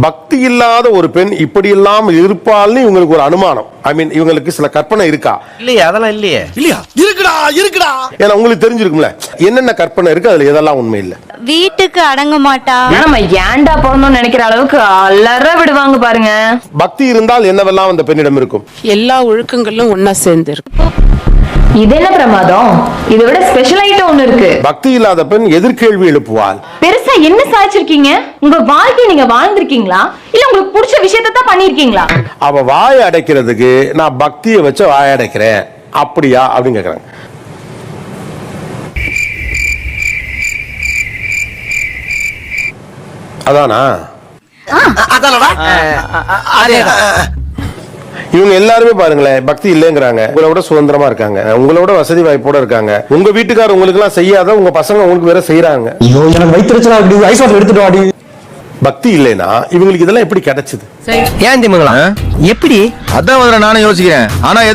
பக்தி இல்லாத ஒரு பெண் இப்படி இல்லாமல் இருப்பாள்னு இவங்களுக்கு ஒரு அனுமானம். ஐ மீன் இவங்களுக்கு சில கற்பனை இருக்கா? இல்லையே, அதெல்லாம் இல்லையே. இல்லையா? இருக்குடா. ஏன்னா உங்களுக்கு தெரிஞ்சிருக்கும்ல என்னென்ன கற்பனை இருக்கு, அதுல எதெல்லாம் உண்மை இல்ல. வீட்டுக்கு அடங்க மாட்டா. நம்ம ஏன்டா போறோம்னு நினைக்கிற அளவுக்கு அலற விடுவாங்க பாருங்க. பக்தி இருந்தால் என்னவெல்லாம் அந்த பெண்ணிடம் இருக்கும்? எல்லா ஒழுக்கங்களும் ஒன்னா சேர்ந்து இருக்கும். இது என்ன பிரமாதம்? இதை விட ஸ்பெஷல் ஐட்டம் ஒண்ணு இருக்கு. பக்தி இல்லாத பெண் எதிர்கேள்வி எழுப்புவாள். பெருசா என்ன சாதிச்சிருக்கீங்க? உங்க வாழ்க்கையை நீங்க வாழ்ந்திருக்கீங்களா இல்ல உங்களுக்கு பிடிச்ச விஷயத்தை தான் பண்ணிருக்கீங்களா? அவ வாயை அடைக்கிறதுக்கு நான் பக்தியை வச்சு வாயை அடைக்கிறேன் அப்படியா அப்படின்னு கேக்குறாங்க. அதானா? இவங்க எல்லாருமே பாருங்களேன் பக்தி இல்லைங்கிறாங்க. உங்களை விட சுதந்திரமா இருக்காங்க, உங்களோட வசதி வாய்ப்போட இருக்காங்க. உங்க வீட்டுக்காரர் உங்களுக்கு எல்லாம் செய்யாத உங்க பசங்க உங்களுக்கு வேற செய்யறாங்க. எனக்கு வயிற்றுச்சலா அப்படி ஐஸ் வாட்டர் எடுத்துட்டு வாடி. பக்தி இல்லைன்னா இவங்களுக்கு இதெல்லாம் எப்படி கிடைச்சது? ஏன் திமுங்களா எப்படி? அதான் நானும் யோசிக்கிறேன். ஆனா